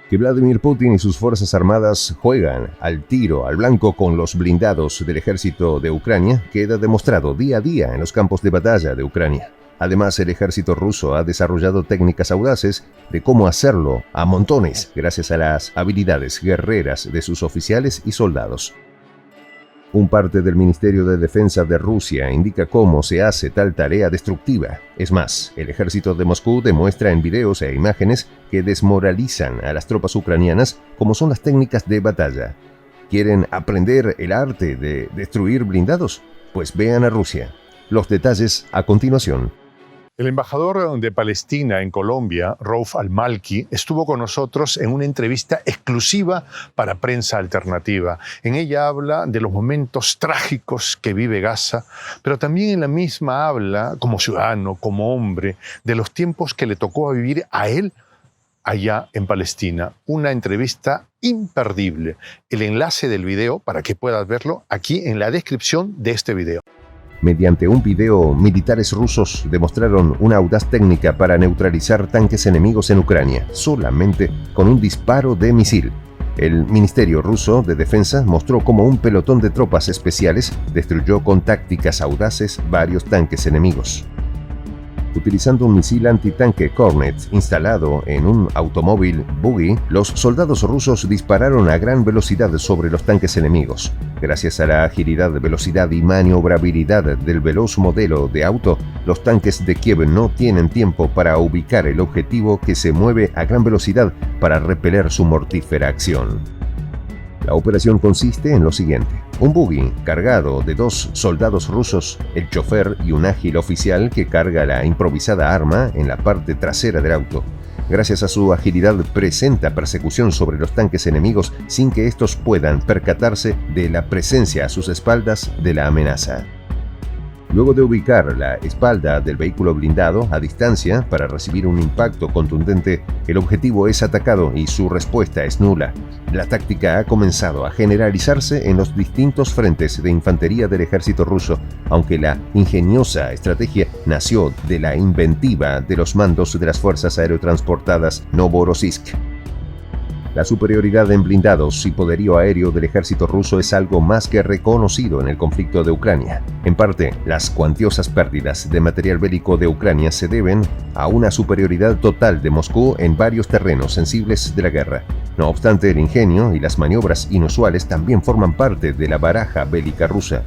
Que Vladimir Putin y sus fuerzas armadas juegan al tiro al blanco con los blindados del ejército de Ucrania queda demostrado día a día en los campos de batalla de Ucrania. Además, el ejército ruso ha desarrollado técnicas audaces de cómo hacerlo a montones gracias a las habilidades guerreras de sus oficiales y soldados. Un parte del Ministerio de Defensa de Rusia indica cómo se hace tal tarea destructiva. Es más, el ejército de Moscú demuestra en videos e imágenes que desmoralizan a las tropas ucranianas como son las técnicas de batalla. ¿Quieren aprender el arte de destruir blindados? Pues vean a Rusia. Los detalles a continuación. El embajador de Palestina en Colombia, Rauf al-Malki, estuvo con nosotros en una entrevista exclusiva para Prensa Alternativa. En ella habla de los momentos trágicos que vive Gaza, pero también en la misma habla, como ciudadano, como hombre, de los tiempos que le tocó vivir a él allá en Palestina. Una entrevista imperdible. El enlace del video, para que puedas verlo, aquí en la descripción de este video. Mediante un video, militares rusos demostraron una audaz técnica para neutralizar tanques enemigos en Ucrania, solamente con un disparo de misil. El Ministerio ruso de Defensa mostró cómo un pelotón de tropas especiales destruyó con tácticas audaces varios tanques enemigos. Utilizando un misil antitanque Kornet instalado en un automóvil buggy, los soldados rusos dispararon a gran velocidad sobre los tanques enemigos. Gracias a la agilidad, velocidad y maniobrabilidad del veloz modelo de auto, los tanques de Kiev no tienen tiempo para ubicar el objetivo que se mueve a gran velocidad para repeler su mortífera acción. La operación consiste en lo siguiente. Un buggy cargado de 2 soldados rusos, el chofer y un ágil oficial que carga la improvisada arma en la parte trasera del auto. Gracias a su agilidad presenta persecución sobre los tanques enemigos sin que estos puedan percatarse de la presencia a sus espaldas de la amenaza. Luego de ubicar la espalda del vehículo blindado a distancia para recibir un impacto contundente, el objetivo es atacado y su respuesta es nula. La táctica ha comenzado a generalizarse en los distintos frentes de infantería del ejército ruso, aunque la ingeniosa estrategia nació de la inventiva de los mandos de las fuerzas aerotransportadas Novorossiysk. La superioridad en blindados y poderío aéreo del ejército ruso es algo más que reconocido en el conflicto de Ucrania. En parte, las cuantiosas pérdidas de material bélico de Ucrania se deben a una superioridad total de Moscú en varios terrenos sensibles de la guerra. No obstante, el ingenio y las maniobras inusuales también forman parte de la baraja bélica rusa.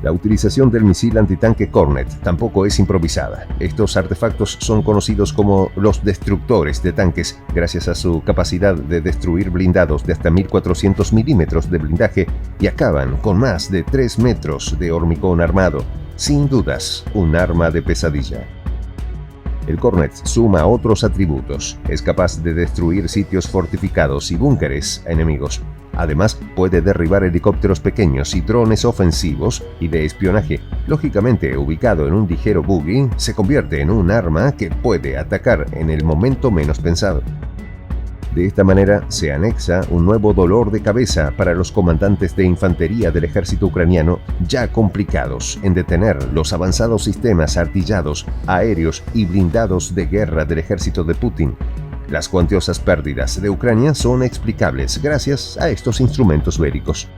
La utilización del misil antitanque Kornet tampoco es improvisada. Estos artefactos son conocidos como los destructores de tanques gracias a su capacidad de destruir blindados de hasta 1400 milímetros de blindaje y acaban con más de 3 metros de hormigón armado. Sin dudas, un arma de pesadilla. El Kornet suma otros atributos. Es capaz de destruir sitios fortificados y búnkeres enemigos. Además, puede derribar helicópteros pequeños y drones ofensivos y de espionaje. Lógicamente, ubicado en un ligero buggy, se convierte en un arma que puede atacar en el momento menos pensado. De esta manera, se anexa un nuevo dolor de cabeza para los comandantes de infantería del ejército ucraniano, ya complicados en detener los avanzados sistemas artillados, aéreos y blindados de guerra del ejército de Putin. Las cuantiosas pérdidas de Ucrania son explicables gracias a estos instrumentos bélicos.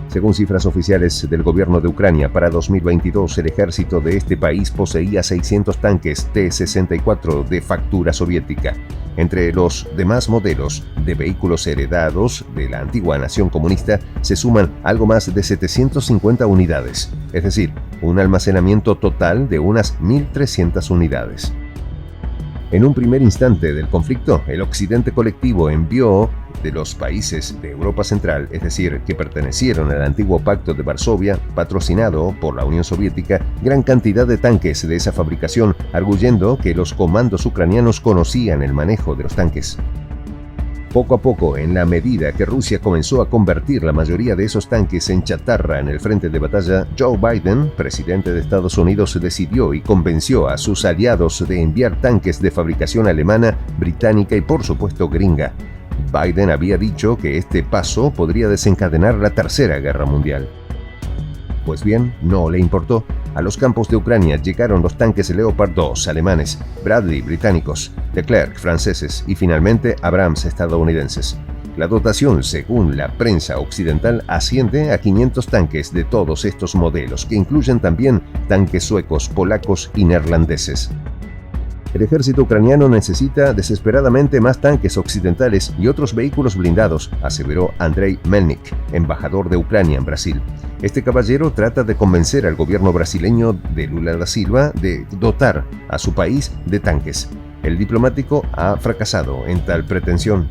Según cifras oficiales del gobierno de Ucrania, para 2022 el ejército de este país poseía 600 tanques T-64 de factura soviética. Entre los demás modelos de vehículos heredados de la antigua nación comunista se suman algo más de 750 unidades, es decir, un almacenamiento total de unas 1.300 unidades. En un primer instante del conflicto, el occidente colectivo envió de los países de Europa Central, es decir, que pertenecieron al antiguo Pacto de Varsovia, patrocinado por la Unión Soviética, gran cantidad de tanques de esa fabricación, arguyendo que los comandos ucranianos conocían el manejo de los tanques. Poco a poco, en la medida que Rusia comenzó a convertir la mayoría de esos tanques en chatarra en el frente de batalla, Joe Biden, presidente de Estados Unidos, decidió y convenció a sus aliados de enviar tanques de fabricación alemana, británica y por supuesto gringa. Biden había dicho que este paso podría desencadenar la Tercera Guerra Mundial. Pues bien, no le importó. A los campos de Ucrania llegaron los tanques Leopard 2 alemanes, Bradley británicos, Leclerc franceses y finalmente Abrams estadounidenses. La dotación, según la prensa occidental, asciende a 500 tanques de todos estos modelos, que incluyen también tanques suecos, polacos y neerlandeses. El ejército ucraniano necesita desesperadamente más tanques occidentales y otros vehículos blindados, aseveró Andrei Melnik, embajador de Ucrania en Brasil. Este caballero trata de convencer al gobierno brasileño de Lula da Silva de dotar a su país de tanques. El diplomático ha fracasado en tal pretensión.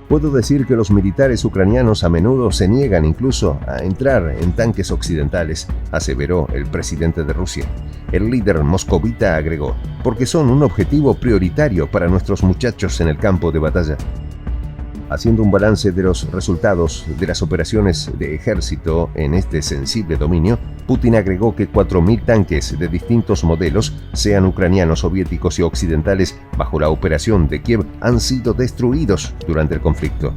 Puedo decir que los militares ucranianos a menudo se niegan incluso a entrar en tanques occidentales, aseveró el presidente de Rusia. El líder moscovita agregó, porque son un objetivo prioritario para nuestros muchachos en el campo de batalla. Haciendo un balance de los resultados de las operaciones de ejército en este sensible dominio, Putin agregó que 4.000 tanques de distintos modelos, sean ucranianos, soviéticos y occidentales, bajo la operación de Kiev, han sido destruidos durante el conflicto.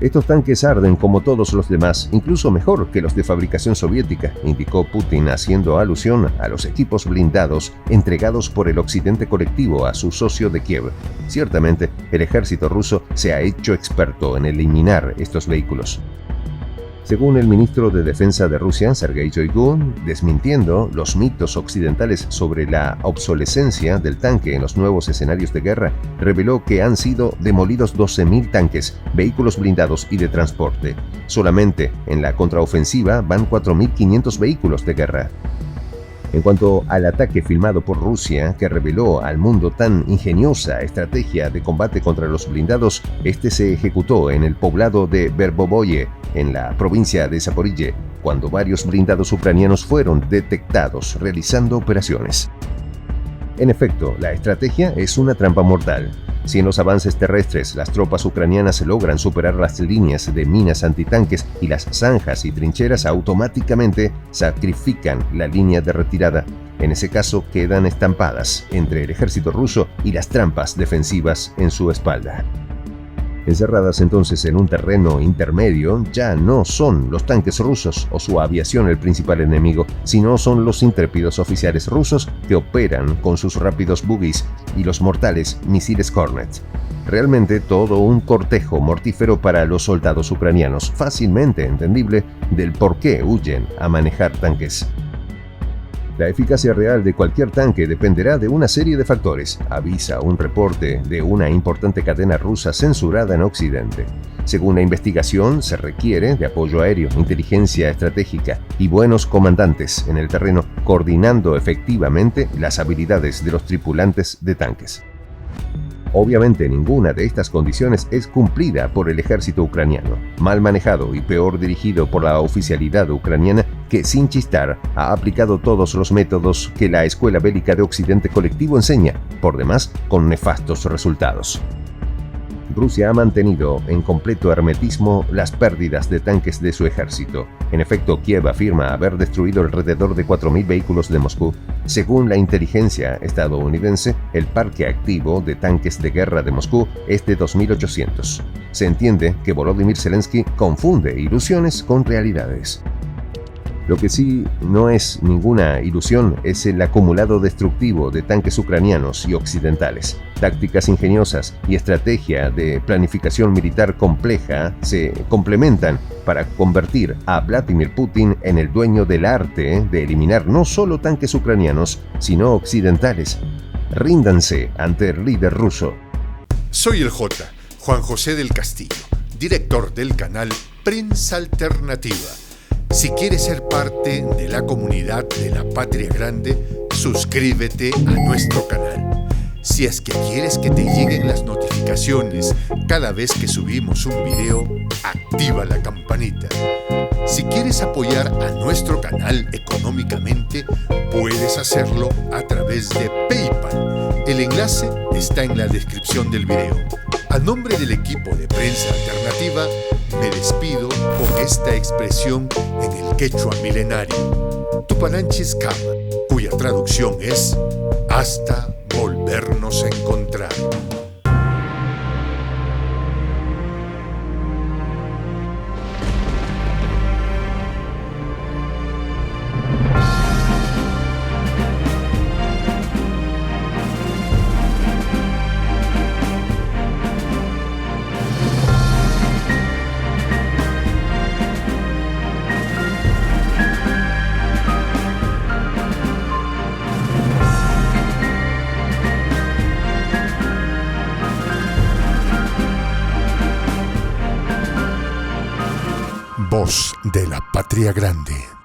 Estos tanques arden como todos los demás, incluso mejor que los de fabricación soviética, indicó Putin, haciendo alusión a los equipos blindados entregados por el occidente colectivo a su socio de Kiev. Ciertamente, el ejército ruso se ha hecho experto en eliminar estos vehículos. Según el ministro de Defensa de Rusia, Sergei Shoigu, desmintiendo los mitos occidentales sobre la obsolescencia del tanque en los nuevos escenarios de guerra, reveló que han sido demolidos 12.000 tanques, vehículos blindados y de transporte. Solamente en la contraofensiva van 4.500 vehículos de guerra. En cuanto al ataque filmado por Rusia, que reveló al mundo tan ingeniosa estrategia de combate contra los blindados, este se ejecutó en el poblado de Verbovoye, en la provincia de Zaporille, cuando varios blindados ucranianos fueron detectados realizando operaciones. En efecto, la estrategia es una trampa mortal. Si en los avances terrestres las tropas ucranianas logran superar las líneas de minas antitanques y las zanjas y trincheras, automáticamente sacrifican la línea de retirada. En ese caso quedan estampadas entre el ejército ruso y las trampas defensivas en su espalda. Encerradas entonces en un terreno intermedio, ya no son los tanques rusos o su aviación el principal enemigo, sino son los intrépidos oficiales rusos que operan con sus rápidos buggies y los mortales misiles Kornet. Realmente todo un cortejo mortífero para los soldados ucranianos, fácilmente entendible del por qué huyen a manejar tanques. La eficacia real de cualquier tanque dependerá de una serie de factores, avisa un reporte de una importante cadena rusa censurada en Occidente. Según la investigación, se requiere de apoyo aéreo, inteligencia estratégica y buenos comandantes en el terreno, coordinando efectivamente las habilidades de los tripulantes de tanques. Obviamente ninguna de estas condiciones es cumplida por el ejército ucraniano, mal manejado y peor dirigido por la oficialidad ucraniana, que sin chistar ha aplicado todos los métodos que la escuela bélica de Occidente colectivo enseña, por demás con nefastos resultados. Rusia ha mantenido en completo hermetismo las pérdidas de tanques de su ejército. En efecto, Kiev afirma haber destruido alrededor de 4.000 vehículos de Moscú. Según la inteligencia estadounidense, el parque activo de tanques de guerra de Moscú es de 2.800. Se entiende que Volodymyr Zelensky confunde ilusiones con realidades. Lo que sí no es ninguna ilusión es el acumulado destructivo de tanques ucranianos y occidentales. Tácticas ingeniosas y estrategia de planificación militar compleja se complementan para convertir a Vladimir Putin en el dueño del arte de eliminar no solo tanques ucranianos, sino occidentales. Ríndanse ante el líder ruso. Soy el J, Juan José del Castillo, director del canal Prensa Alternativa. Si quieres ser parte de la comunidad de la Patria Grande, suscríbete a nuestro canal. Si es que quieres que te lleguen las notificaciones cada vez que subimos un video, activa la campanita. Si quieres apoyar a nuestro canal económicamente, puedes hacerlo a través de PayPal. El enlace está en la descripción del video. A nombre del equipo de Prensa Alternativa, me despido con esta expresión en el quechua milenario, Tupananchis Kama, cuya traducción es hasta volvernos a encontrar. Voz de la Patria Grande.